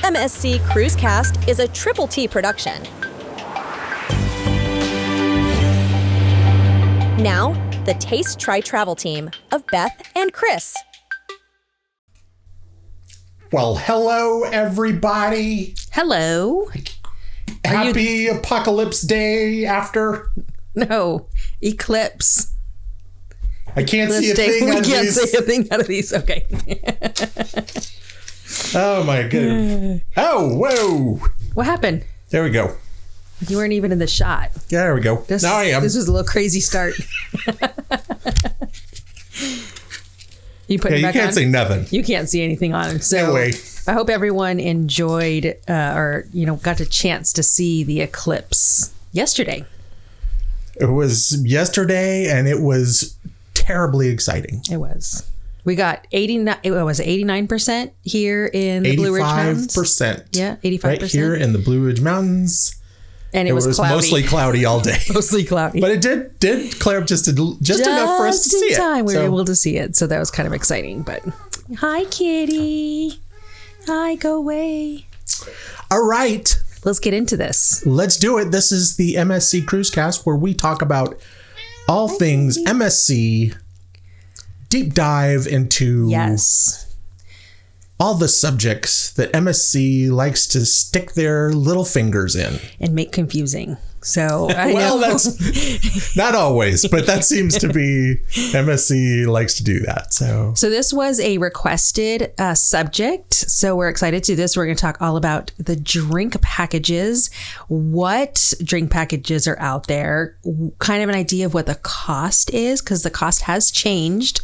MSC Cruisecast is a Triple T production. Now, the Taste Try Travel team of Beth and Chris. Well, hello, everybody. Hello. Happy Apocalypse Day after. No, eclipse. I can't see a thing We on can't these. say a thing out of these. Okay. Oh, my goodness. Oh, whoa. What happened? There we go. You weren't even in the shot. There we go. Now I am. This was a little crazy start. You put it back you can't on? say nothing. You can't see anything on. So Anyway. I hope everyone enjoyed got a chance to see the eclipse yesterday. It was yesterday, and it was terribly exciting. It was. We got 89% here in the Blue Ridge Mountains. 85%. Yeah, 85%. Right here in the Blue Ridge Mountains. And it was cloudy. Mostly cloudy all day. Mostly cloudy. But it did clear up just enough for us to see it. We were able to see it. So that was kind of exciting. But hi, kitty. Hi, go away. All right. Let's get into this. Let's do it. This is the MSC Cruisecast, where we talk about all things MSC, deep dive into all the subjects that MSC likes to stick their little fingers in. And make confusing. So well, that's not always, but that seems to be MSC likes to do that. So this was a requested subject. So we're excited to do this. We're going to talk all about the drink packages, what drink packages are out there, kind of an idea of what the cost is, because the cost has changed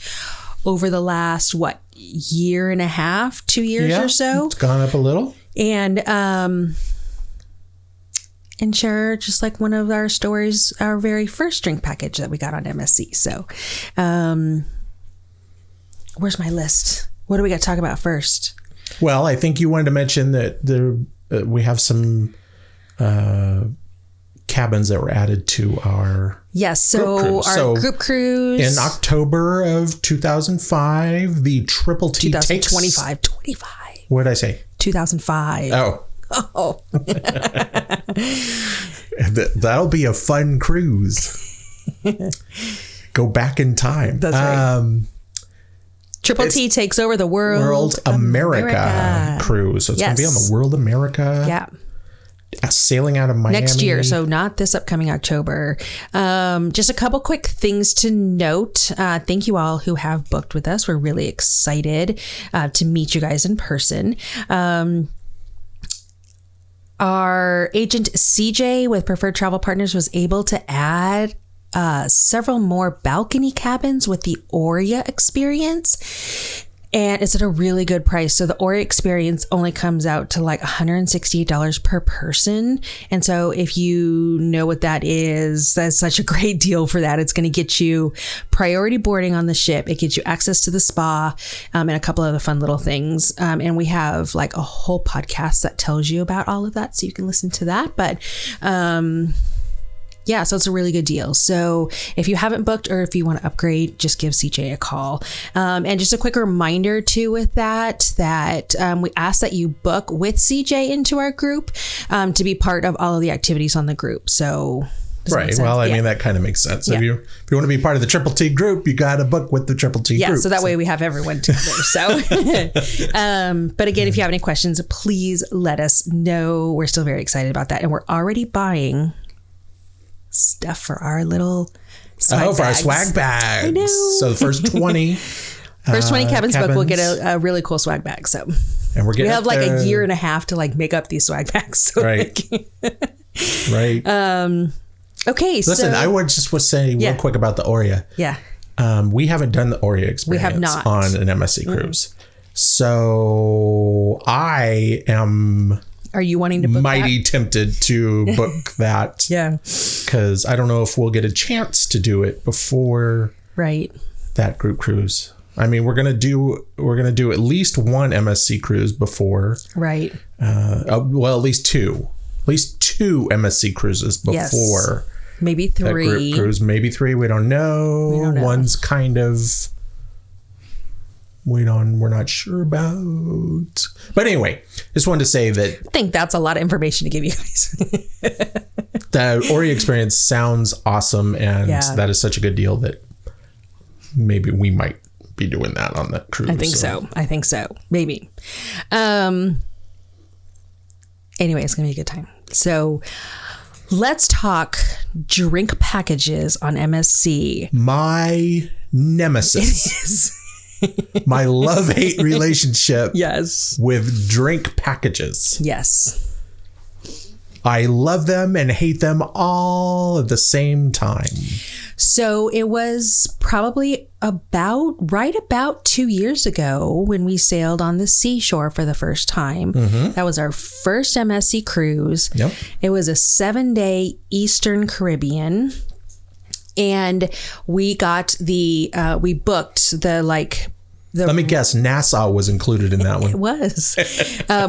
over the last, year and a half, 2 years or so. It's gone up a little. And share just like one of our stories, our very first drink package that we got on MSC. So, where's my list? What do we got to talk about first? Well, I think you wanted to mention that we have some cabins that were added to our group cruise in October of 2005. The Triple T 2025. What did I say? 2005. Oh. That'll be a fun cruise. Go back in time. That's right. Triple T takes over the World America cruise. So it's going to be on the World America. Yeah. Sailing out of Miami. Next year. So not this upcoming October. Just a couple quick things to note. Thank you all who have booked with us. We're really excited to meet you guys in person. Our agent CJ with Preferred Travel Partners was able to add several more balcony cabins with the Aurea experience. And it's at a really good price. So the Aurea experience only comes out to like $168 per person. And so if you know what that is, that's such a great deal for that. It's going to get you priority boarding on the ship. It gets you access to the spa and a couple of the fun little things. And we have like a whole podcast that tells you about all of that. So you can listen to that. But so it's a really good deal. So if you haven't booked or if you want to upgrade, just give CJ a call. And just a quick reminder too with that we ask that you book with CJ into our group to be part of all of the activities on the group. So right. Well, I mean, that kind of makes sense. If you want to be part of the Triple T group, you got to book with the Triple T group. Yeah, so that way we have everyone together. So, but again, if you have any questions, please let us know. We're still very excited about that. And we're already buying stuff for our little swag bags. For our swag bags. I know. So the first 20 cabins book will get a really cool swag bag. So and we have like a year and a half to like make up these swag bags. So right. Right. Okay. Listen, I would just say real quick about the Aurea. Yeah. We haven't done the Aurea experience. We have not on an MSC cruise. So I am. Are you wanting to book mighty tempted to book that? Yeah. Because I don't know if we'll get a chance to do it before that group cruise. I mean, we're gonna do at least one MSC cruise before. Right. Well, at least two MSC cruises before. Yes. Maybe 3. That group cruise, maybe 3. We don't know. One's kind of we're not sure about. But anyway, just wanted to say that I think that's a lot of information to give you guys. the Aurea experience sounds awesome, and that is such a good deal that maybe we might be doing that on the cruise. I think so. Maybe. Anyway, it's gonna be a good time. So let's talk drink packages on MSC. My nemesis. My love-hate relationship. Yes. With drink packages. Yes. I love them and hate them all at the same time. So it was probably right about 2 years ago when we sailed on the seashore for the first time. Mm-hmm. That was our first MSC cruise. Yep. It was a 7-day Eastern Caribbean. And we got we booked let me guess, NASA was included in that one. It was.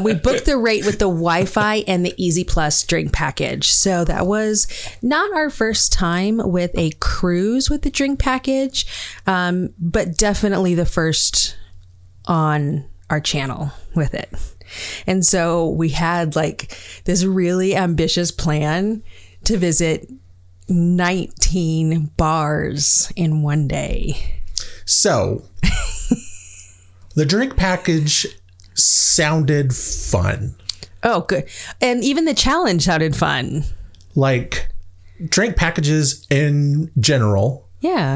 We booked the rate with the Wi-Fi and the Easy Plus drink package. So that was not our first time with a cruise with the drink package, but definitely the first on our channel with it. And so we had this really ambitious plan to visit 19 bars in one day. So the drink package sounded fun. Oh, good. And even the challenge sounded fun. Drink packages in general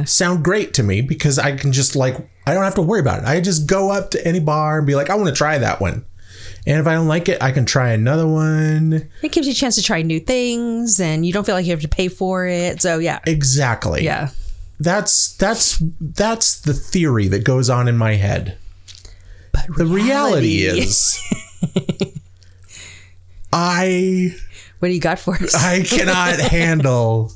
sound great to me because I can just I don't have to worry about it. I just go up to any bar and be like, I want to try that one. And if I don't like it, I can try another one. It gives you a chance to try new things and you don't feel like you have to pay for it. So yeah. Exactly. Yeah. That's the theory that goes on in my head. But the reality is what do you got for us? I cannot handle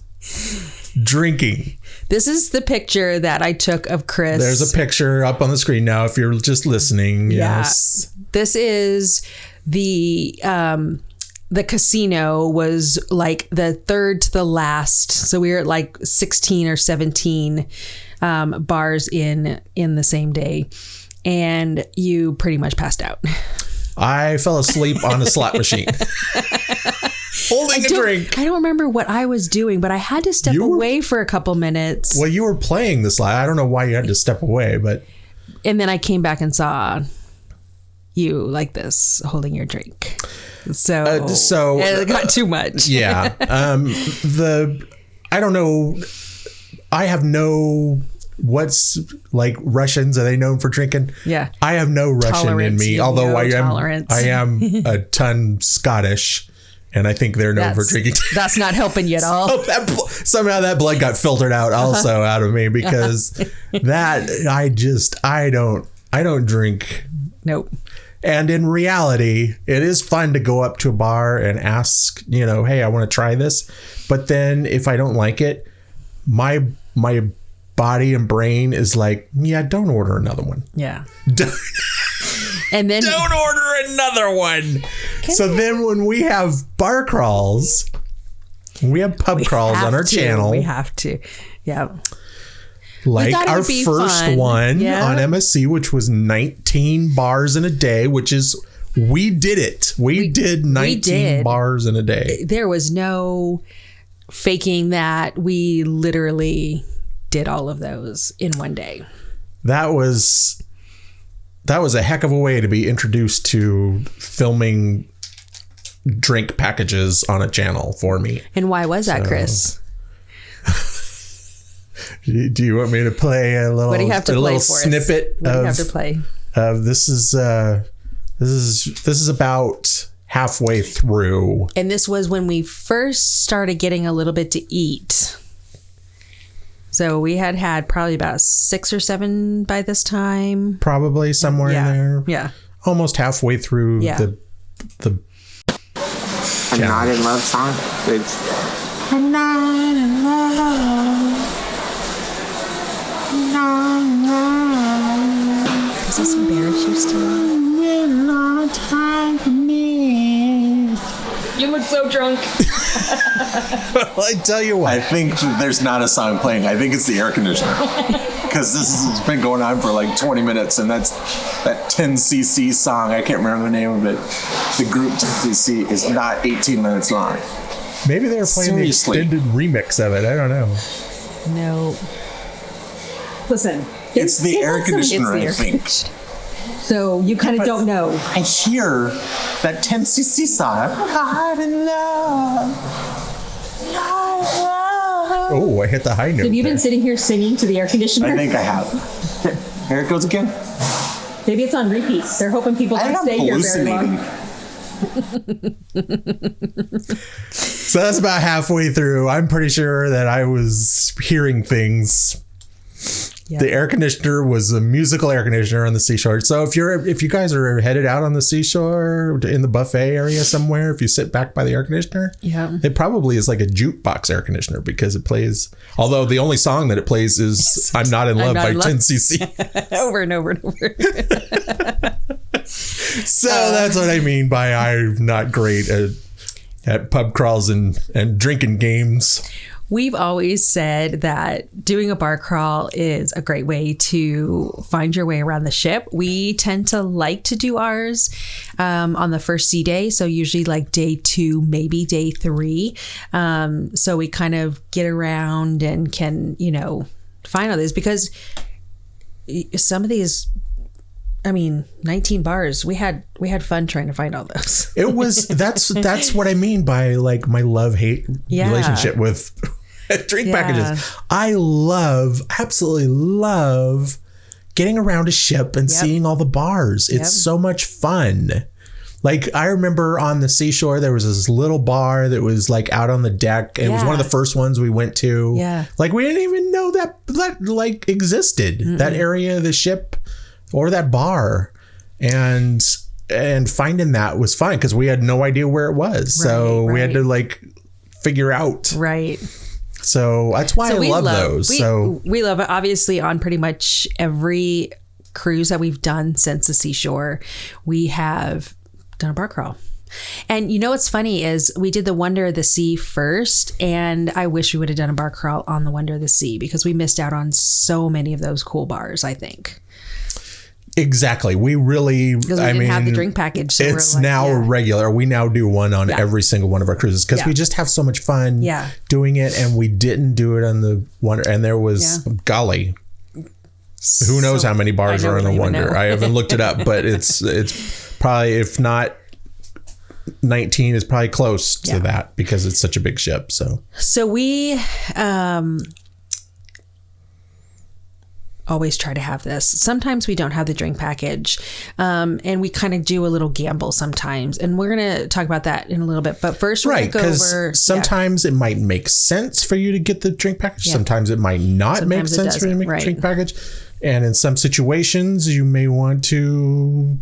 drinking. This is the picture that I took of Chris. There's a picture up on the screen now if you're just listening. Yes. This is the casino was the third to the last. So we were at 16 or 17 bars in the same day. And you pretty much passed out. I fell asleep on a slot machine. Holding a drink. I don't remember what I was doing, but I had to step away for a couple minutes. Well, you were playing the slot. I don't know why you had to step away, but. And then I came back and saw you like this, holding your drink. So it got too much. Yeah. I don't know. I have no. What's Russians? Are they known for drinking? Yeah. I have no Russian in me, although I am a ton Scottish, and I think they're known for drinking. That's not helping you at all. Somehow that blood got filtered out also out of me because I don't drink. Nope. And in reality, it is fun to go up to a bar and ask, hey, I want to try this. But then if I don't like it, my body and brain is don't order another one. Yeah. And then don't order another one. Then when we have bar crawls, we have pub crawls on our channel. We have to. Yeah. Our first one on MSC, which was 19 bars in a day, which is, we did it. We did 19 bars in a day. There was no faking that. We literally did all of those in one day. That was a heck of a way to be introduced to filming drink packages on a channel for me. And why was that, Chris? Do you want me to play a little? What do you have to play for snippet? What do you have to play? This is about halfway through. And this was when we first started getting a little bit to eat. So we had probably about 6 or 7 by this time. Probably somewhere in there. Yeah. Almost halfway through the I'm not in love song. I'm not in love. Does this embarrass you still? You look so drunk. Well, I tell you what. I think there's not a song playing. I think it's the air conditioner. because it's been going on for like 20 minutes, and that's that 10cc song. I can't remember the name of it. The group 10cc is not 18 minutes long. Maybe they were playing the extended remix of it. I don't know. No. Listen. It's the air conditioner, I think. So you kind of don't know. I hear that 10cc song. I'm in love. Oh, I hit the high note. Have you been sitting here singing to the air conditioner? I think I have. Here it goes again. Maybe it's on repeat. They're hoping people don't stay here very long. So that's about halfway through. I'm pretty sure that I was hearing things. Yep. The air conditioner was a musical air conditioner on the seashore. So if you guys are headed out on the seashore in the buffet area somewhere, if you sit back by the air conditioner, it probably is like a jukebox air conditioner because it plays. Although the only song that it plays is "I'm Not in Love" by 10cc. Over and over and over. So that's what I mean by I'm not great at pub crawls and drinking games. We've always said that doing a bar crawl is a great way to find your way around the ship. We tend to like to do ours on the first sea day. So usually like day 2, maybe day 3. So we kind of get around and can, find all these, because some of these, 19 bars. We had fun trying to find all those. It was that's what I mean by like my love-hate relationship with drink packages. I absolutely love getting around a ship and seeing all the bars. It's so much fun. Like I remember on the seashore, there was this little bar that was like out on the deck. It was one of the first ones we went to. Yeah. Like we didn't even know that like existed, that area of the ship or that bar. And finding that was fun because we had no idea where it was. So we had to like figure out. Right. So that's why I love those. We love it. Obviously, on pretty much every cruise that we've done since the seashore, we have done a bar crawl. And what's funny is we did the Wonder of the Sea first, and I wish we would have done a bar crawl on the Wonder of the Sea because we missed out on so many of those cool bars, I think. Exactly. We really, because we didn't have the drink package. So it's now regular. We now do one on every single one of our cruises because we just have so much fun doing it. And we didn't do it on the Wonder. And there was, golly, who knows how many bars are on the Wonder. I haven't looked it up, but it's probably, if not 19, is probably close to that because it's such a big ship. So we, always try to have this. Sometimes we don't have the drink package, and we kind of do a little gamble sometimes, and we're going to talk about that in a little bit. But first, we're going to go over. Sometimes it might make sense for you to get the drink package. Sometimes it might not make sense for you to make the drink package, and in some situations, you may want to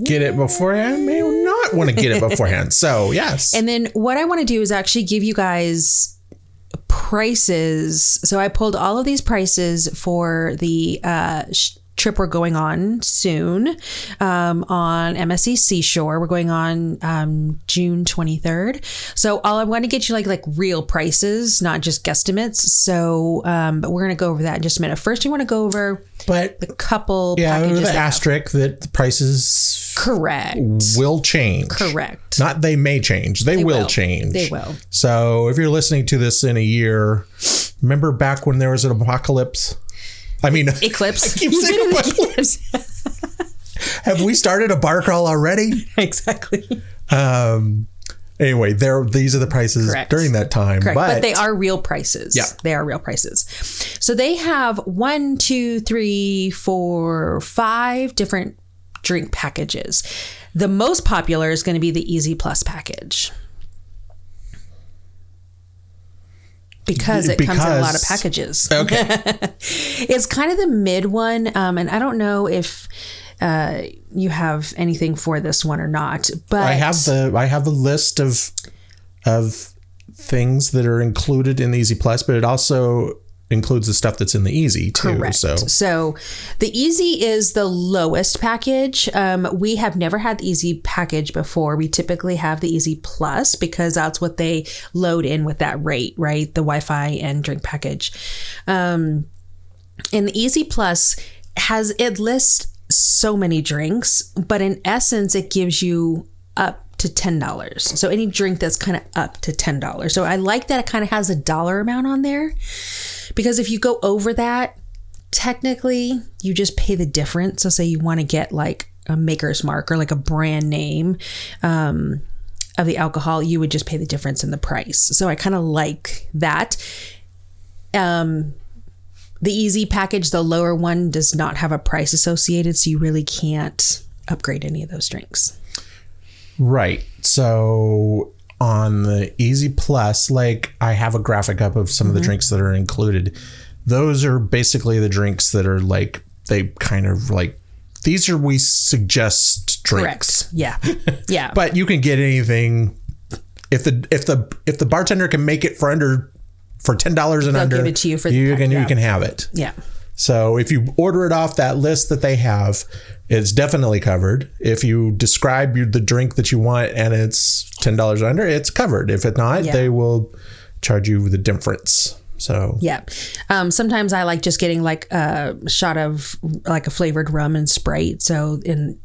get it beforehand, may not want to get it beforehand. So yes. And then what I want to do is actually give you guys prices. So I pulled all of these prices for the trip we're going on soon on MSC Seashore. We're going on June 23rd. So I want to get you like real prices, not just guesstimates. So but we're going to go over that in just a minute. First, you want to go over the couple packages. The asterisk that the prices will change. Correct. Not they may change. They will change. They will. So if you're listening to this in a year, remember back when there was an apocalypse? Eclipse. I keep saying eclipse. Have we started a bar crawl already? Exactly. Anyway, these are the prices during that time. Correct. But they are real prices. Yeah. They are real prices. So they have 1, 2, 3, 4, 5 different drink packages. The most popular is going to be the Easy Plus package. Because it comes in a lot of packages. Okay. It's kind of the mid one. And I don't know if you have anything for this one or not, but I have a list of things that are included in the Easy Plus, but it also includes the stuff that's in the Easy too. Correct. So the Easy is the lowest package. We have never had the Easy package before. We typically have the Easy Plus because that's what they load in with that rate, right? The Wi-Fi and drink package. And the Easy Plus it lists so many drinks, but in essence, it gives you up to $10. So any drink that's kind of up to $10. So I like that it kind of has a dollar amount on there, because if you go over that, technically you just pay the difference. So say you want to get like a Maker's Mark or like a brand name of the alcohol, you would just pay the difference in the price. So I kind of like that. The Easy package, the lower one, does not have a price associated, so you really can't upgrade any of those drinks. Right. So on the Easy Plus, like I have a graphic up of some of the drinks that are included. Those are basically the drinks that are like, they kind of like, these are, we suggest drinks. Correct. Yeah. Yeah. But you can get anything if the bartender can make it for $10 and They'll under. give it to you for you can have it. Yeah. So if you order it off that list that they have, it's definitely covered. If you describe the drink that you want and it's $10 under, it's covered. If it's not, they will charge you the difference. So yeah. Sometimes I like just getting like a shot of like a flavored rum and Sprite. So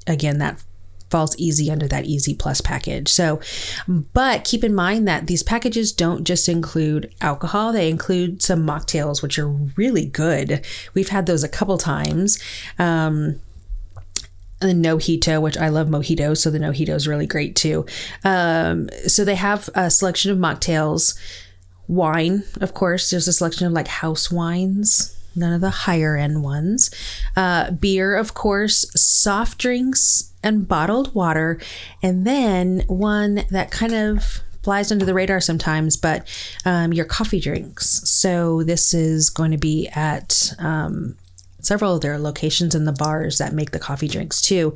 again, that falls easy under that Easy Plus package. So, but keep in mind that these packages don't just include alcohol. They include some mocktails, which are really good. We've had those a couple times. The Mojito, which I love mojitos, so the Mojito is really great too. So they have a selection of mocktails, wine, of course. There's a selection of like house wines, none of the higher end ones. Beer, of course, soft drinks and bottled water, and then one that kind of flies under the radar sometimes, but your coffee drinks. So this is going to be at several of their locations in the bars that make the coffee drinks too.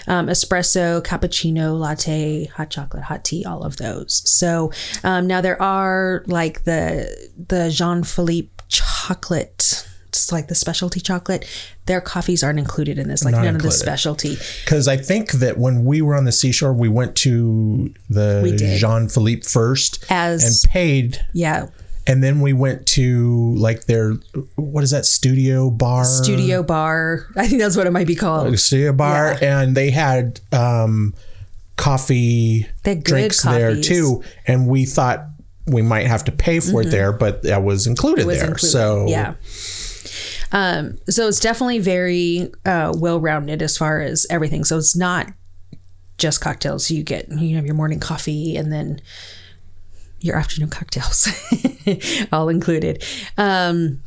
Espresso, cappuccino, latte, hot chocolate, hot tea, all of those. So now there are like the Jean-Philippe chocolate, it's like the specialty chocolate. Their coffees aren't included in this, like none of the specialty. Because I think that when we were on the seashore, we went to the Jean-Philippe first and paid. Yeah. And then we went to like their, what is that, studio bar? Studio bar. I think that's what it might be called. Like studio bar. Yeah. And they had coffee drinks there too. And we thought we might have to pay for it there, but that was included there. So yeah. So it's definitely very well-rounded as far as everything. So it's not just cocktails. You have your morning coffee and then your afternoon cocktails all included. And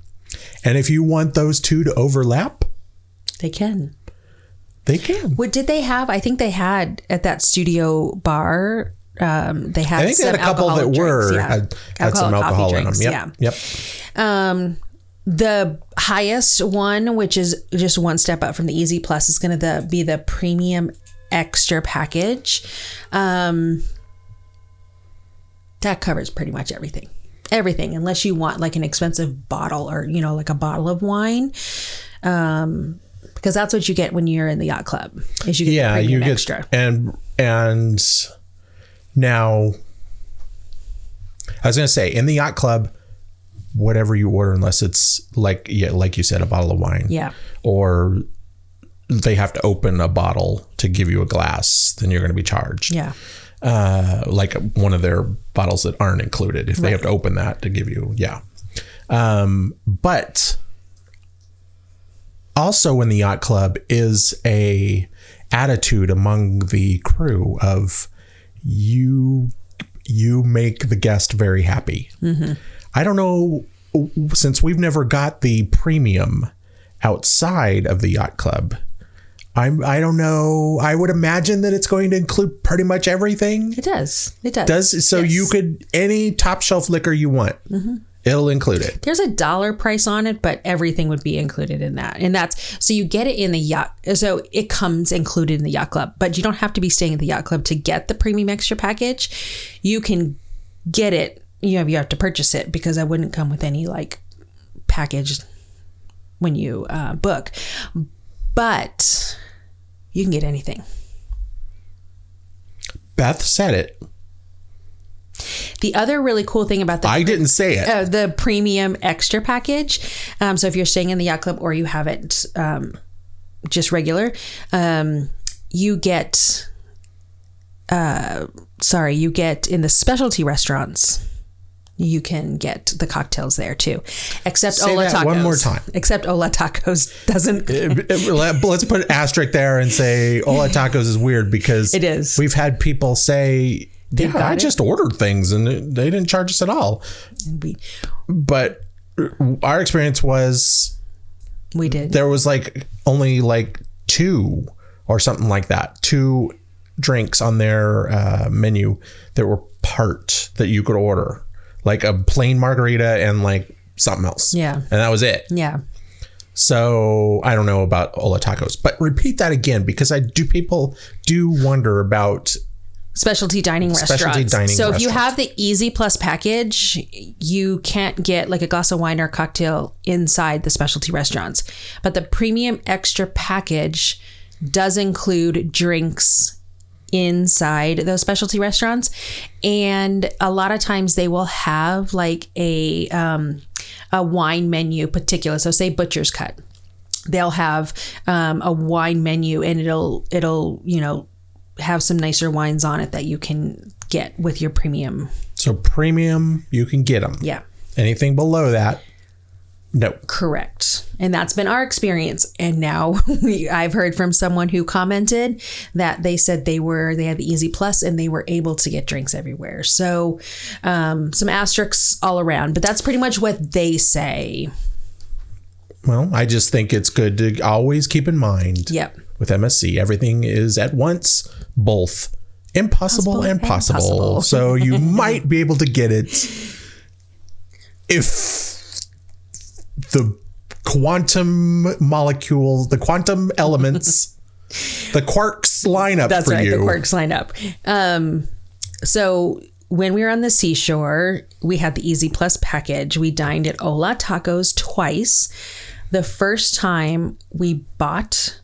if you want those two to overlap, they can. What did they have? I think they had at that studio bar. They had. I think they had a couple that had some alcohol in them. Yep. Yep. The highest one, which is just one step up from the Easy Plus, is going to be the premium extra package. That covers pretty much everything, unless you want like an expensive bottle or, like a bottle of wine. Because that's what you get when you're in the yacht club is you get the premium extra. And now I was going to say in the yacht club, whatever you order, unless it's like you said, a bottle of wine, or they have to open a bottle to give you a glass, then you're going to be charged. Yeah. Like one of their bottles that aren't included, if they have to open that to give you. Yeah. But also in the yacht club is a attitude among the crew of you make the guest very happy. Mm-hmm. I don't know, since we've never got the premium outside of the yacht club, I don't know. I would imagine that it's going to include pretty much everything. It does. So you could, any top shelf liquor you want, it'll include it. There's $1 price on it, but everything would be included in that. And so you get it in the yacht. So it comes included in the yacht club, but you don't have to be staying at the yacht club to get the premium extra package. You can get it. You have to purchase it because I wouldn't come with any like package when you book, but you can get anything. Beth said it. The other really cool thing about I didn't say it. The premium extra package. So if you're staying in the yacht club or you have it just regular, you get in the specialty restaurants. You can get the cocktails there too, except Say Ola that Tacos. one more time. Except Ola Tacos doesn't. Let's put an asterisk there and say Ola Tacos is weird because it is. We've had people say, I just ordered things and they didn't charge us at all. But our experience was we did. There was like only like 2 or something like that. 2 drinks on their menu that were part that you could order. Like a plain margarita and like something else. Yeah. And that was it. Yeah. So I don't know about Ola Tacos, but repeat that again because people do wonder about specialty dining restaurants. So if you have the Easy Plus package, you can't get like a glass of wine or cocktail inside the specialty restaurants. But the premium extra package does include drinks inside those specialty restaurants, and a lot of times they will have like a wine menu particular. So say Butcher's Cut, they'll have a wine menu, and it'll have some nicer wines on it that you can get with your premium. So premium, you can get them. Yeah. Anything below that, no. Correct. And that's been our experience. And now I've heard from someone who commented that they said they had the Easy Plus and they were able to get drinks everywhere. So some asterisks all around, but that's pretty much what they say. Well, I just think it's good to always keep in mind. Yep. With MSC, everything is at once both impossible and possible. So you might be able to get it if the quantum molecules, the quantum elements, the quarks line up. That's for right. you. The quarks line up. So when we were on the seashore, we had the Easy Plus package. We dined at Ola Tacos twice. The first time we bought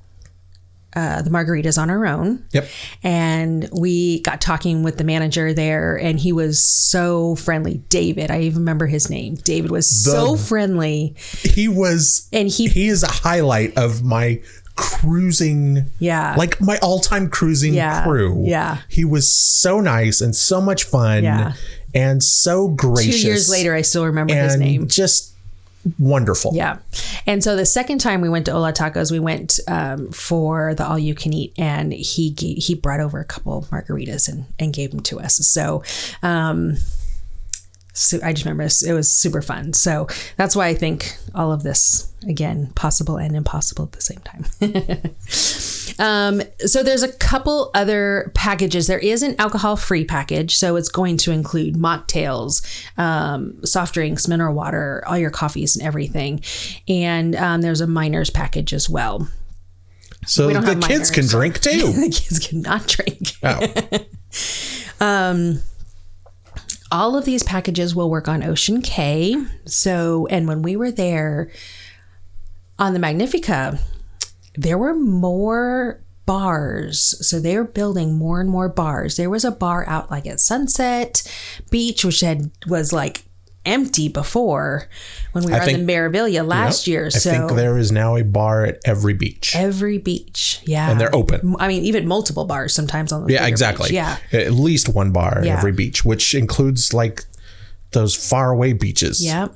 the margaritas on our own. Yep. And we got talking with the manager there, and he was so friendly. David, I even remember his name. David was so friendly. He was, and he is a highlight of my cruising. Yeah. Like my all-time cruising crew. Yeah. He was so nice and so much fun. Yeah. And so gracious. 2 years later, I still remember his name. Just wonderful. Yeah. And so the second time we went to Ola Tacos, we went for the all you can eat, and he brought over a couple margaritas and gave them to us. So I just remember it was super fun. So that's why I think all of this, again, possible and impossible at the same time. So there's a couple other packages. There is an alcohol-free package. So it's going to include mocktails, soft drinks, mineral water, all your coffees and everything. And there's a minors package as well. So the kids can drink too. The kids cannot drink. Oh. All of these packages will work on Ocean Cay. So, and when we were there on the Magnifica, there were more bars. So they were building more and more bars. There was a bar out like at Sunset Beach, which was like empty before when we were in the Meraviglia last year. So I think there is now a bar at every beach. Every beach. Yeah. And they're open. I mean, even multiple bars sometimes on the exactly. beach. Yeah. At least one bar at every beach, which includes like those faraway beaches. Yeah.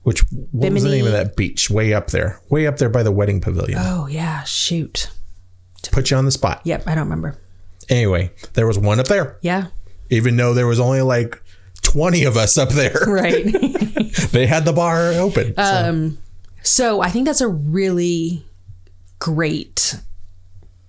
What was the name of that beach? Way up there by the wedding pavilion. Oh yeah. Shoot. Put you on the spot. Yep. I don't remember. Anyway, there was one up there. Yeah. Even though there was only like 20 of us up there. Right. They had the bar open. So I think that's a really great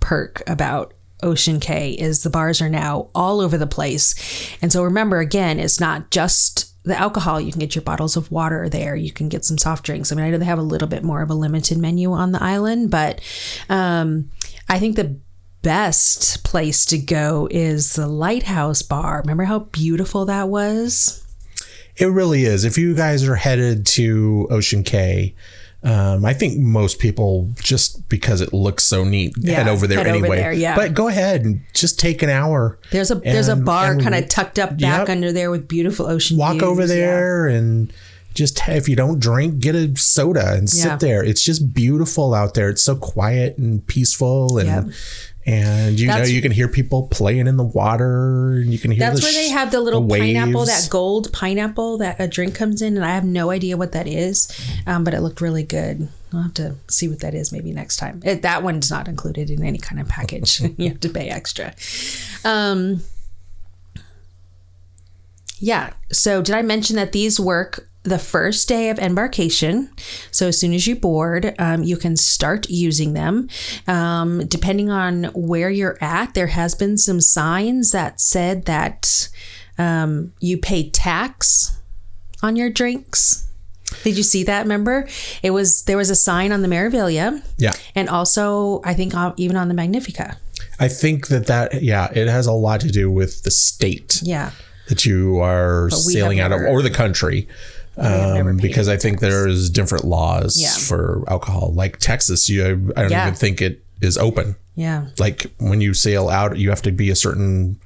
perk about Ocean Cay is the bars are now all over the place. And so remember, again, it's not just the alcohol. You can get your bottles of water there. You can get some soft drinks. I mean, I know they have a little bit more of a limited menu on the island, but I think the best place to go is the Lighthouse Bar. Remember how beautiful that was? It really is. If you guys are headed to Ocean Cay, I think most people, just because it looks so neat, head over there anyway. But go ahead and just take an hour. There's a bar kind of tucked up back under there with beautiful ocean Walk views. over there and just, if you don't drink, get a soda and sit there. It's just beautiful out there. It's so quiet and peaceful, and you know, you can hear people playing in the water, and you can hear that's where they have the little pineapple, waves. that gold pineapple that a drink comes in, and I have no idea what that is, but it looked really good. I'll have to see what that is maybe next time. That one's not included in any kind of package. You have to pay extra. So did I mention that these work the first day of embarkation? So as soon as you board, you can start using them. Depending on where you're at, there has been some signs that said that you pay tax on your drinks. Did you see that? Remember, there was a sign on the Meraviglia. Yeah. And also, I think even on the Magnifica. I think that it has a lot to do with the state. Yeah. That you are sailing out of, or the country. Because I think there's different laws for alcohol. Like Texas, I don't even think it is open. Yeah. Like when you sail out, you have to be a certain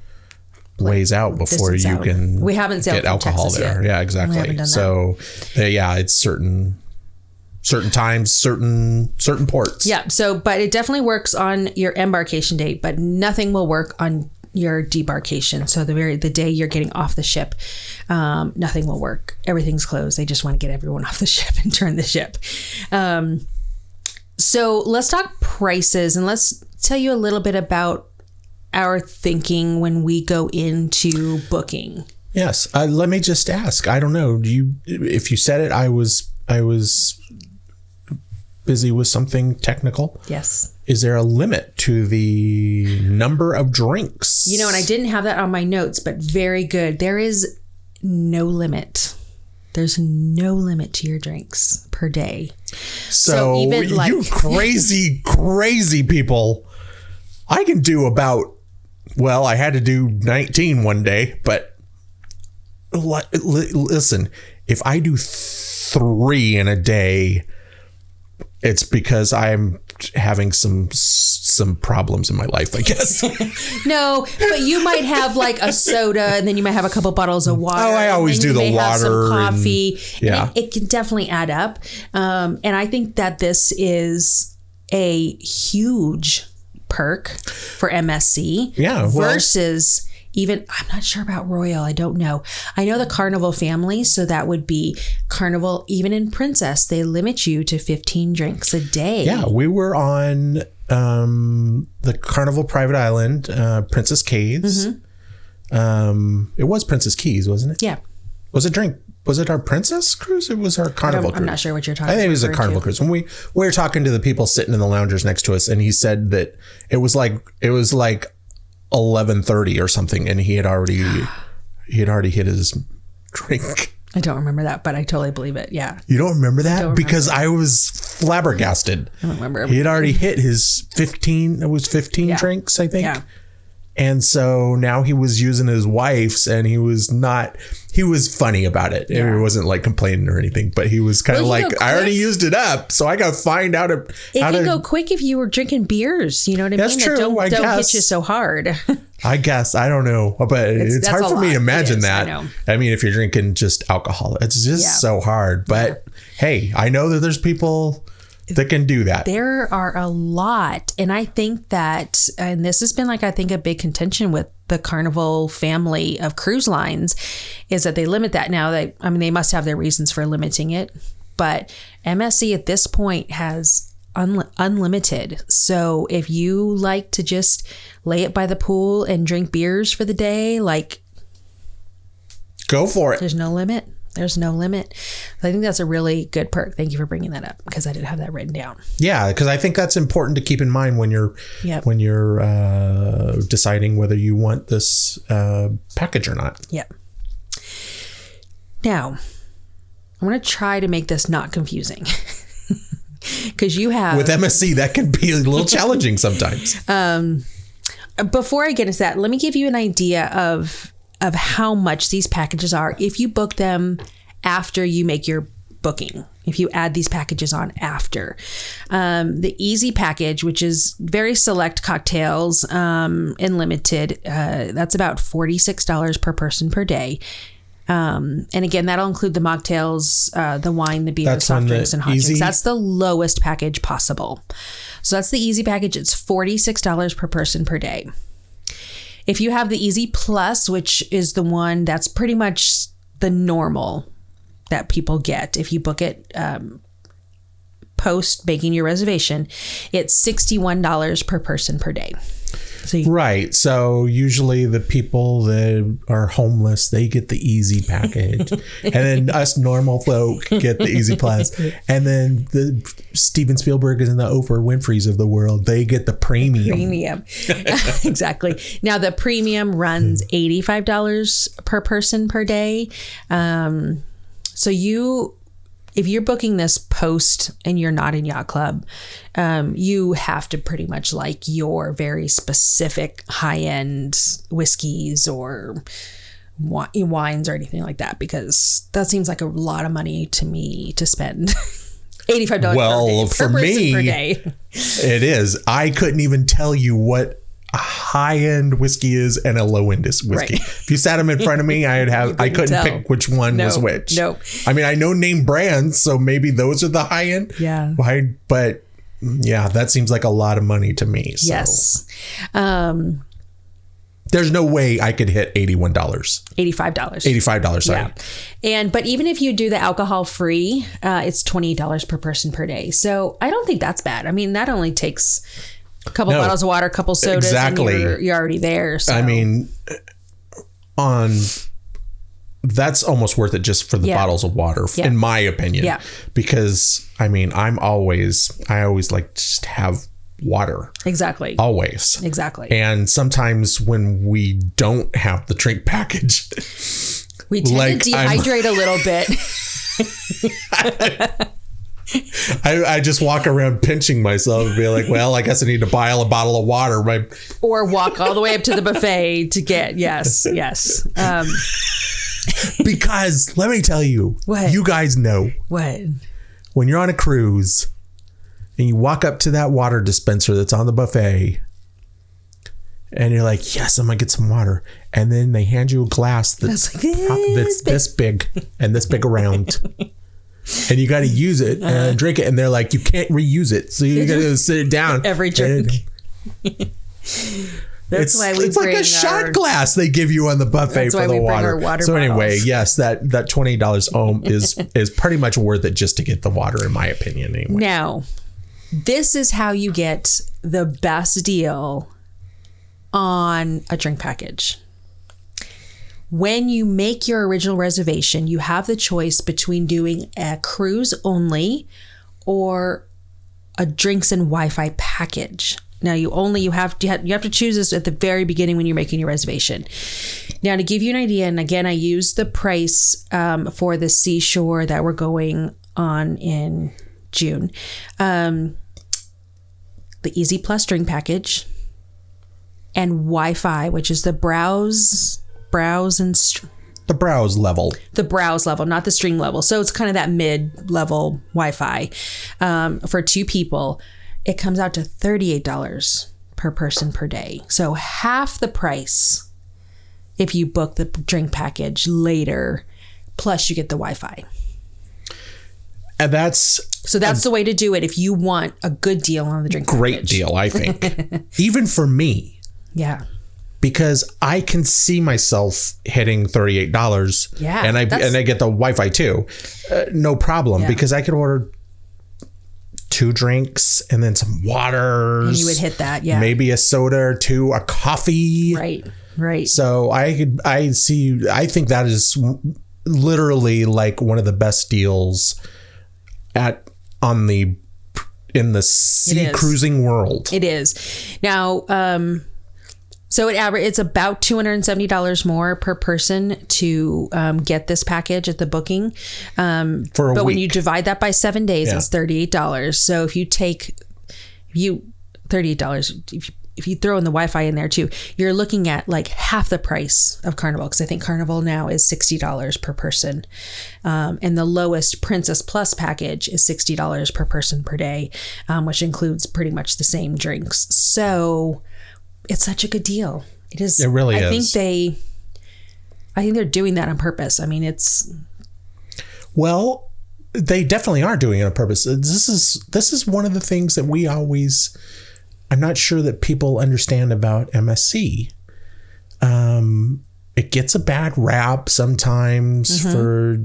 ways out before you can we haven't sailed get alcohol Texas there. Yet. Yeah, exactly. So it's certain times, certain ports. Yeah. So, but it definitely works on your embarkation date, but nothing will work on your debarkation. So the day you're getting off the ship, nothing will work. Everything's closed. They just want to get everyone off the ship and turn the ship. So let's talk prices, and let's tell you a little bit about our thinking when we go into booking. Yes. Let me just ask. I don't know. If you said it, I was busy with something technical. Yes. Is there a limit to the number of drinks? You know, and I didn't have that on my notes, but very good. There is no limit. There's no limit to your drinks per day. So even you crazy, crazy people, I can do I had to do 19 one day, but listen, if I do 3 in a day, it's because I'm having some problems in my life, I guess. No, but you might have like a soda, and then you might have a couple bottles of water. Oh, I always do the water. Some coffee. And it can definitely add up. And I think that this is a huge perk for MSC. Yeah. Versus even, I'm not sure about Royal. I don't know. I know the Carnival family, so that would be Carnival. Even in Princess, they limit you to 15 drinks a day. Yeah, we were on the Carnival Private Island, Princess Cays. Mm-hmm. It was Princess Keys, wasn't it? Yeah. Was it our Princess cruise? It was our Carnival cruise. I'm not sure what you're talking about. I think it was a Carnival cruise. When we were talking to the people sitting in the loungers next to us, and he said that it was like 11:30 or something, and he had already hit his drink. I don't remember that, but I totally believe it. Yeah. You don't remember that? Because I was flabbergasted. I don't remember. He had already hit his 15. It was 15 drinks, I think. Yeah. And so now he was using his wife's, and he was funny about it. Yeah. He wasn't like complaining or anything, but he was kind of like, I already used it up, so I got to find out it can go quick if you were drinking beers. You know what I mean? That's true. Don't hit you so hard. I guess. I don't know, but it's hard for me to imagine that. I mean, if you're drinking just alcohol, it's just so hard. But hey, I know that there's people that can do that. There are a lot. And I think that, and this has been I think a big contention with the Carnival family of cruise lines, is that they limit that now. They must have their reasons for limiting it, but MSC at this point has unlimited. So if you like to just lay it by the pool and drink beers for the day, go for it. There's no limit. There's no limit. I think that's a really good perk. Thank you for bringing that up, because I didn't have that written down. Yeah, because I think that's important to keep in mind when you're deciding whether you want this package or not. Yep. Now, I'm going to try to make this not confusing, because you have with MSC that can be a little challenging sometimes. Before I get into that, let me give you an idea of how much these packages are if you book them after you make your booking. if you add these packages on after. The easy package, which is very select cocktails and limited, that's about $46 per person per day. And again, that'll include the mocktails, the wine, the beer, soft drinks, and hot drinks. That's the lowest package possible. So that's the easy package. It's $46 per person per day. If you have the Easy Plus, which is the one that's pretty much the normal that people get, if you book it post making your reservation, it's $61 per person per day. So right. So usually the people that are homeless, they get the easy package. And then us normal folk get the Easy Plus. And then the Steven Spielberg and the Oprah Winfrey's of the world, they get the premium. Exactly. Now the premium runs $85 per person per day. So if you're booking this post and you're not in Yacht Club, you have to pretty much like your very specific high-end whiskeys or wines or anything like that, because that seems like a lot of money to me to spend. $85 per person per day. It is. I couldn't even tell you what a high-end whiskey is and a low-end whiskey. Right. If you sat them in front of me, I couldn't pick which one was which. No. I mean, I know name brands, so maybe those are the high-end. Yeah. But yeah, that seems like a lot of money to me. So. Yes. There's no way I could hit $81. $85. Sorry. Yeah. But even if you do the alcohol free, it's $28 per person per day. So I don't think that's bad. I mean, that only takes a couple bottles of water, a couple sodas, exactly. And you're already there. So. I mean, that's almost worth it just for the bottles of water, in my opinion. Yeah. Because I mean, I always like to just have water. Exactly. Always. Exactly. And sometimes when we don't have the drink package, we tend to dehydrate a little bit. I just walk around pinching myself and be like, well, I guess I need to buy a bottle of water. Or walk all the way up to the buffet to get, yes. Because let me tell you, what? You guys know. What? When you're on a cruise and you walk up to that water dispenser that's on the buffet and you're like, yes, I'm going to get some water. And then they hand you a glass that's this big and this big around. And you got to use it and drink it. And they're like, you can't reuse it. So you got to sit it down. Every drink. That's why we it's like a shot glass they give you on the buffet for the water. So anyway, yes, that $20 is pretty much worth it just to get the water, in my opinion. Anyway. Now, this is how you get the best deal on a drink package. When you make your original reservation, you have the choice between doing a cruise only or a drinks and Wi-Fi package. Now you have to choose this at the very beginning when you're making your reservation. Now, to give you an idea, and again, I use the price for the seashore that we're going on in June. The Easy Plus drink package and Wi-Fi, which is the browse level, not the stream level. So it's kind of that mid-level Wi-Fi for two people. It comes out to $38 per person per day. So half the price if you book the drink package later, plus you get the Wi-Fi. And that's the way to do it if you want a good deal on the drink package. Great deal, I think. Even for me. Yeah. Because I can see myself hitting $38. Yeah. And I get the Wi-Fi too. No problem, because I could order 2 drinks and then some waters. And you would hit that, yeah. Maybe a soda or 2, a coffee. Right. So I think that is literally like one of the best deals in the sea cruising world. It is. Now, so it's about $270 more per person to get this package at the booking. For a week. When you divide that by 7 days, it's $38. So if you take $38, if you throw in the Wi-Fi in there too, you're looking at like half the price of Carnival, because I think Carnival now is $60 per person. And the lowest Princess Plus package is $60 per person per day, which includes pretty much the same drinks. So it's such a good deal. It is. It really I is. I think they're doing that on purpose. I mean, it's. Well, they definitely are doing it on purpose. This is one of the things that we always. I'm not sure that people understand about MSC. It gets a bad rap sometimes for,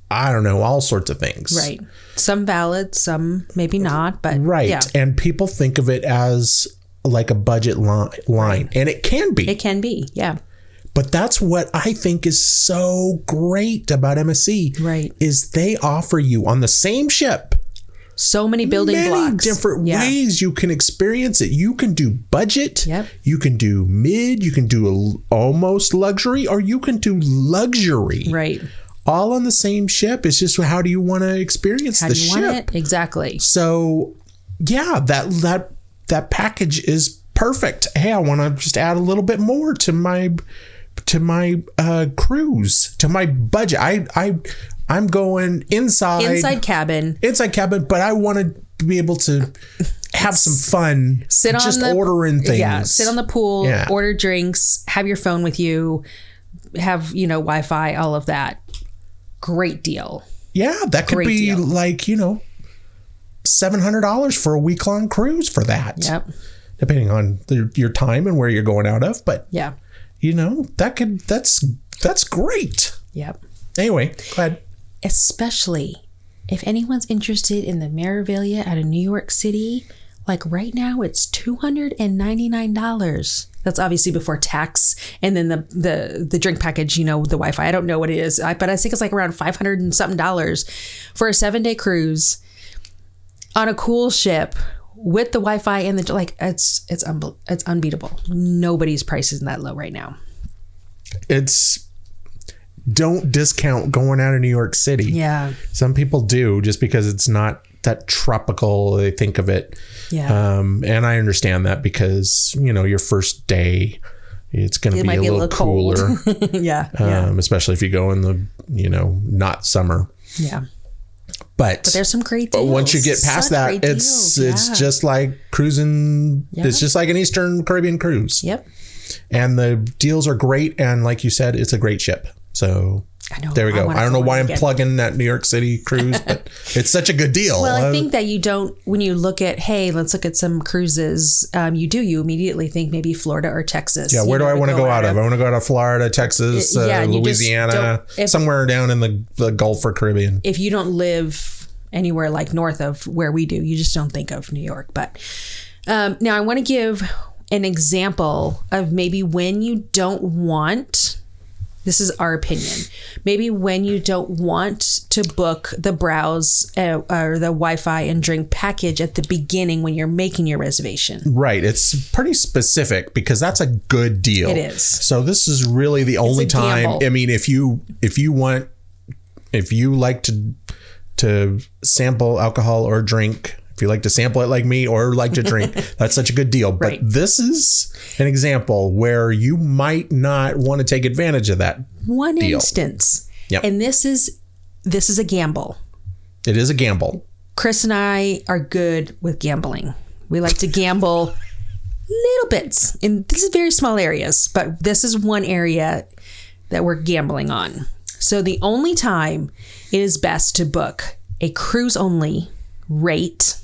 I don't know, all sorts of things. Right. Some valid, some maybe not, but right. Yeah. And people think of it as like a budget line, Right. and it can be. It can be, yeah. But that's what I think is so great about MSC. Right. Is they offer you on the same ship So many building many blocks. different ways you can experience it. You can do budget. Yep. You can do mid. You can do almost luxury, or you can do luxury. Right. All on the same ship. It's just how do you want to experience How the do you ship? want it? Exactly. So, yeah, that package is perfect. Hey, I want to just add a little bit more to my cruise, to my budget. I'm going inside cabin, but I want to be able to have some fun. Sit on just the ordering things. Yeah, sit on the pool, Yeah. order drinks, have your phone with you, have Wi-Fi, all of that. Great deal. Yeah, that could Great be deal. like $700 for a week-long cruise for that. Yep. Depending on your time and where you're going out of, but Yeah. that's great. Yep. Anyway, go ahead. Especially if anyone's interested in the Meraviglia out of New York City, like right now it's $299. That's obviously before tax, and then the drink package, the Wi-Fi. I don't know what it is, but I think it's like around $500 and something for a 7-day cruise on a cool ship with the Wi-Fi and it's unbeatable. Nobody's price is that low right now. Don't discount going out of New York City. Yeah. Some people do, just because it's not that tropical. They think of it. Yeah. And I understand that because, your first day, it's going to be a little cooler. Yeah. Especially if you go in the, not summer. Yeah. But there's some great deals. But once you get past that, it's just like cruising. Yeah. It's just like an Eastern Caribbean cruise. Yep. And the deals are great. And like you said, it's a great ship. So there we go. I don't know why I'm plugging that New York City cruise, but it's such a good deal. Well, I think that when you look at, hey, let's look at some cruises, you immediately think maybe Florida or Texas. Yeah, where do I want to go out of? I want to go out of Florida, Texas, Louisiana, somewhere down in the Gulf or Caribbean. If you don't live anywhere like north of where we do, you just don't think of New York. But now I want to give an example of maybe when you don't want. This is our opinion. Maybe when you don't want to book the browse or the Wi-Fi and drink package at the beginning when you're making your reservation. Right. It's pretty specific because that's a good deal. It is. So this is really the only time. Gamble. I mean, if you like to sample alcohol or drink, if you like to sample it like me or like to drink, that's such a good deal. But this is an example where you might not want to take advantage of that One deal. instance. Yep. And this is a gamble. It is a gamble. Chris and I are good with gambling. We like to gamble little bits. And this is very small areas, but this is one area that we're gambling on. So the only time it is best to book a cruise only rate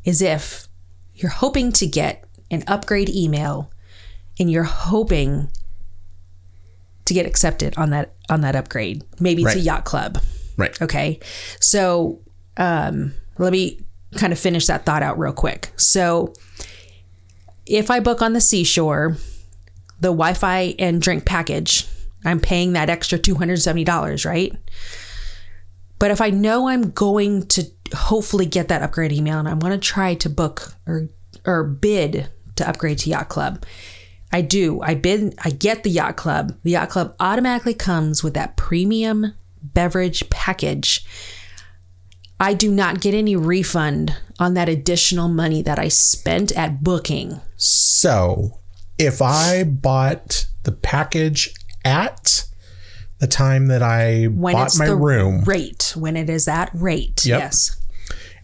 is if you're hoping to get an upgrade email and you're hoping to get accepted on that upgrade. Maybe it's a yacht club. Right. Okay. So let me kind of finish that thought out real quick. So if I book on the seashore, the Wi-Fi and drink package, I'm paying that extra $270, right? But if I know I'm going to hopefully get that upgrade email and I want to try to book or bid to upgrade to Yacht Club, I do. I get the Yacht Club. The Yacht Club automatically comes with that premium beverage package. I do not get any refund on that additional money that I spent at booking. So if I bought the package at the time that I bought my room. Rate, when it is that rate. Yep. Yes.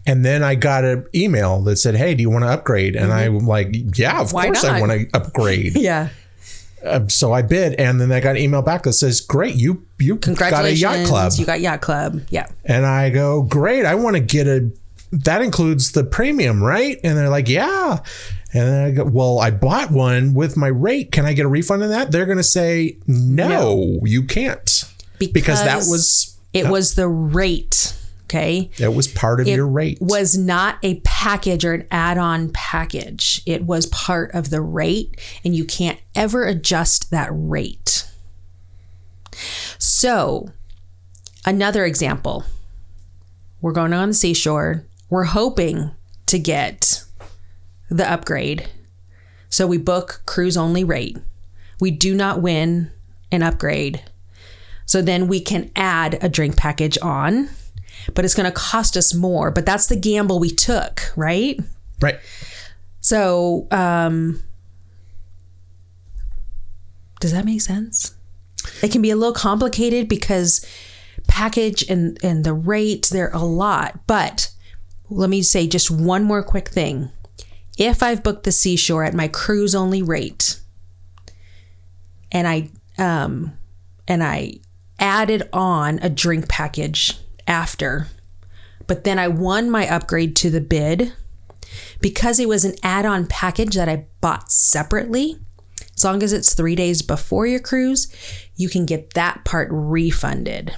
And then I got an email that said, hey, do you want to upgrade? And I'm like, yeah, of course I want to upgrade. Yeah. So I bid, and then I got an email back that says, great, you got a yacht club. You got yacht club. Yeah. And I go, great, I want to get that includes the premium, right? And they're like, yeah. And then I go, well, I bought one with my rate. Can I get a refund on that? They're going to say, no, you can't. Because that was... It was the rate. Okay. It was part of your rate. It was not a package or an add-on package. It was part of the rate, and you can't ever adjust that rate. So, another example. We're going on the seashore. We're hoping to get the upgrade. So we book cruise only rate. We do not win an upgrade. So then we can add a drink package on. But it's going to cost us more. But that's the gamble we took, right? Right. So, does that make sense? It can be a little complicated because package and the rate, they're a lot. But let me say just one more quick thing. If I've booked the seashore at my cruise only rate, and I added on a drink package after, but then I won my upgrade to the bid because it was an add-on package that I bought separately. As long as it's 3 days before your cruise, you can get that part refunded.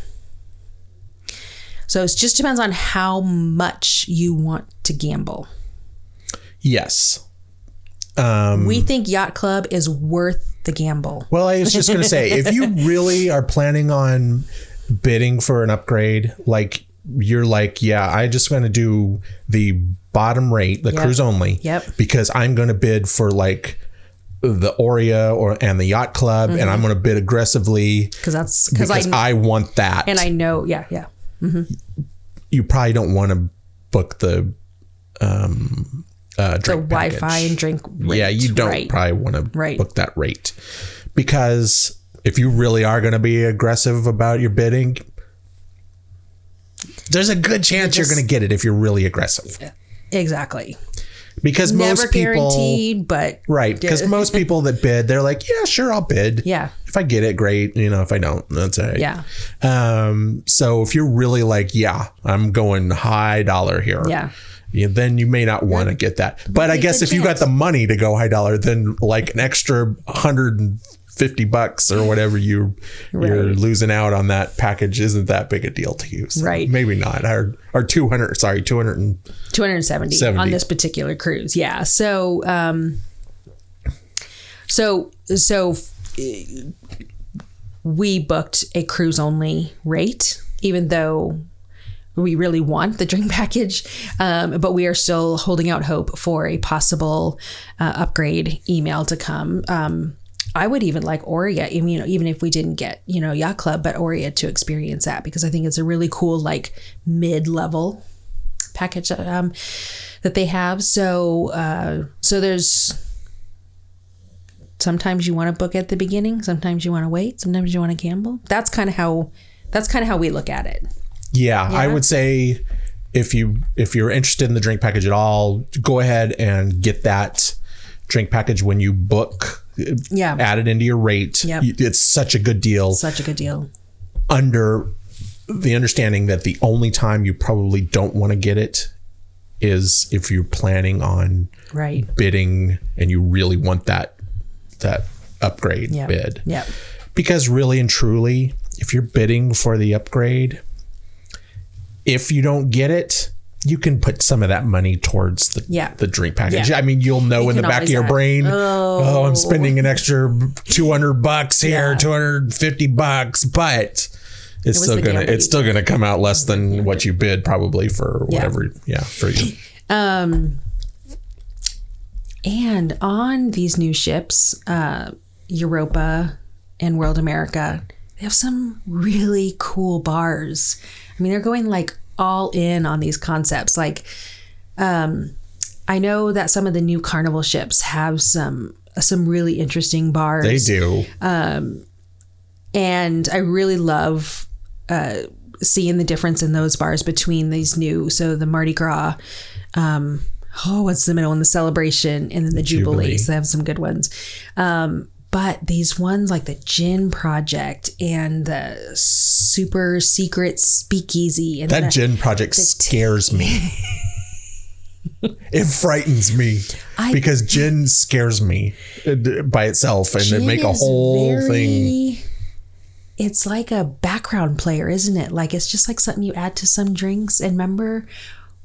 So it just depends on how much you want to gamble. Yes. We think Yacht Club is worth the gamble. Well, I was just going to say, if you really are planning on bidding for an upgrade, like you're like, yeah, I just want to do the bottom rate, the cruise only, because I'm going to bid for like the Aurea and the Yacht Club, and I'm going to bid aggressively because I want that. And I know, you probably don't want to book the drink Wi-Fi package. and drink rate. Yeah, you don't probably want to book that rate, because if you really are going to be aggressive about your bidding, there's a good chance you're going to get it if you're really aggressive. Exactly. Because never most people, guaranteed, but right. Because most people that bid, they're like, yeah, sure, I'll bid. Yeah. If I get it, great. If I don't, that's all right. Yeah. So if you're really like, yeah, I'm going high dollar here. Yeah. Then you may not want to get that. But I guess if you got the money to go high dollar, then like an extra $150 or whatever you're losing out on that package isn't that big a deal to you. So right. Maybe not. Or 270 on this particular cruise. Yeah. So we booked a cruise only rate, even though we really want the drink package, but we are still holding out hope for a possible upgrade email to come. I would even like Aurea, even if we didn't get, Yacht Club, but Aurea to experience that, because I think it's a really cool, like mid-level package that they have. So there's sometimes you want to book at the beginning, sometimes you want to wait, sometimes you want to gamble. That's kind of how we look at it. Yeah, I would say if you're interested in the drink package at all, go ahead and get that drink package when you book. Yeah. Add it into your rate. Yep. It's such a good deal. Such a good deal. Under the understanding that the only time you probably don't want to get it is if you're planning on bidding and you really want that upgrade bid. Yeah. Because really and truly, if you're bidding for the upgrade, if you don't get it, you can put some of that money towards the drink package. Yeah. I mean, you'll know in the back of your brain, I'm spending an extra $200 here, $250, but it's still gonna come out less than what you bid probably for whatever. Yeah, for you. And on these new ships, Europa and World America, they have some really cool bars. I mean, they're going like all in on these concepts. Like, I know that some of the new Carnival ships have some really interesting bars. They do. And I really love seeing the difference in those bars between these new. So the Mardi Gras, what's the middle one? The Celebration, and then the Jubilee. So they have some good ones. But these ones like the Gin Project and the super secret speakeasy. And that Gin Project scares me. It frightens me because gin scares me by itself, and they make a whole thing. It's like a background player, isn't it? Like, it's just like something you add to some drinks. And remember,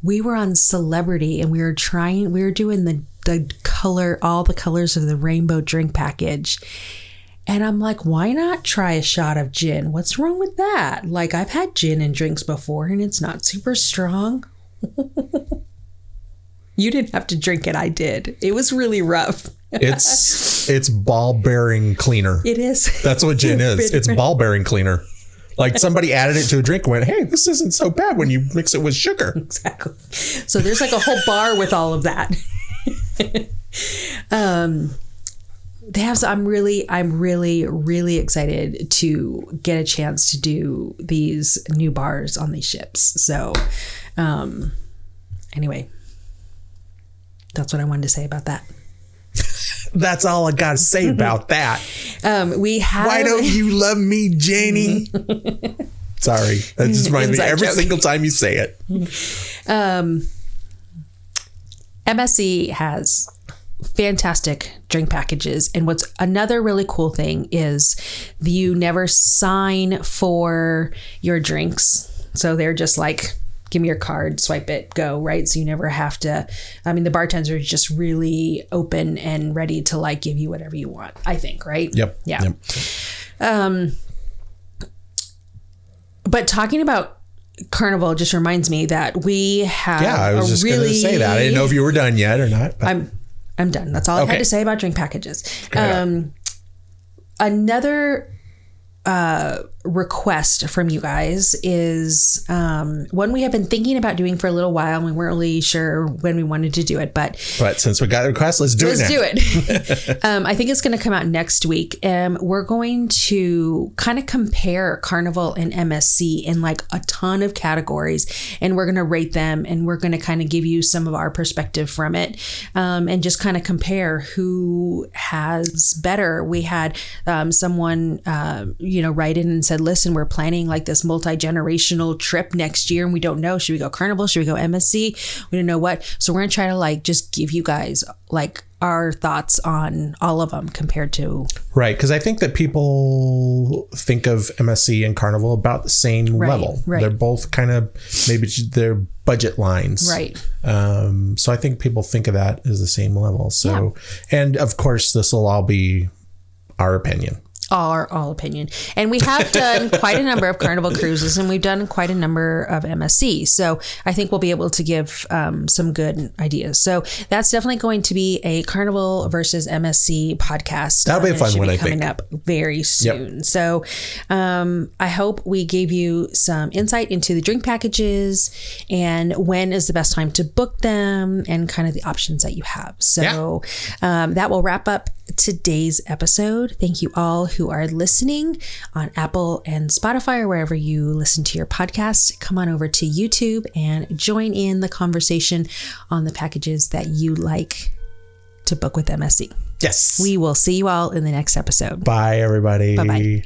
we were on Celebrity and we were doing the color, all the colors of the rainbow drink package. And I'm like, why not try a shot of gin? What's wrong with that? Like, I've had gin in drinks before and it's not super strong. You didn't have to drink it. I did. It was really rough. It's ball bearing cleaner. It is. That's what gin is. It's ball bearing cleaner. Like somebody added it to a drink and went, hey, this isn't so bad when you mix it with sugar. Exactly. So there's like a whole bar with all of that. They have. So I'm really excited to get a chance to do these new bars on these ships. So, anyway, that's what I wanted to say about that. That's all I got to say about that. We have. Why don't you love me, Janie? Sorry, that just reminds me every single time you say it. MSC has fantastic drink packages, and what's another really cool thing is you never sign for your drinks, so they're just like, give me your card, swipe it, go, right? So you never have to, I mean, the bartenders are just really open and ready to like give you whatever you want, I think, right? Yep. Yeah. Yep. But talking about Carnival just reminds me that we have I was just going to say that. I didn't know if you were done yet or not. But. I'm done. That's all I had to say about drink packages. Another request from you guys is one we have been thinking about doing for a little while, and we weren't really sure when we wanted to do it, but since we got a request, let's do it. I think it's going to come out next week. We're going to kind of compare Carnival and MSC in like a ton of categories, and we're going to rate them, and we're going to kind of give you some of our perspective from it, and just kind of compare who has better. We had someone write in and said, listen, we're planning like this multi-generational trip next year and we don't know, should we go Carnival, should we go MSC, we don't know what. So we're gonna try to like just give you guys like our thoughts on all of them compared to because I think that people think of MSC and Carnival about the same level. They're both kind of maybe their budget lines, so I think people think of that as the same level. So and of course this will all be our opinion. All opinion. And we have done quite a number of Carnival cruises, and we've done quite a number of MSC. So I think we'll be able to give some good ideas. So that's definitely going to be a Carnival versus MSC podcast. That'll be a fun one, I think. Coming up very soon. Yep. So I hope we gave you some insight into the drink packages and when is the best time to book them and kind of the options that you have. So that will wrap up today's episode. Thank you all who are listening on Apple and Spotify or wherever you listen to your podcasts. Come on over to YouTube and join in the conversation on the packages that you like to book with MSC. Yes. We will see you all in the next episode. Bye, everybody. Bye-bye.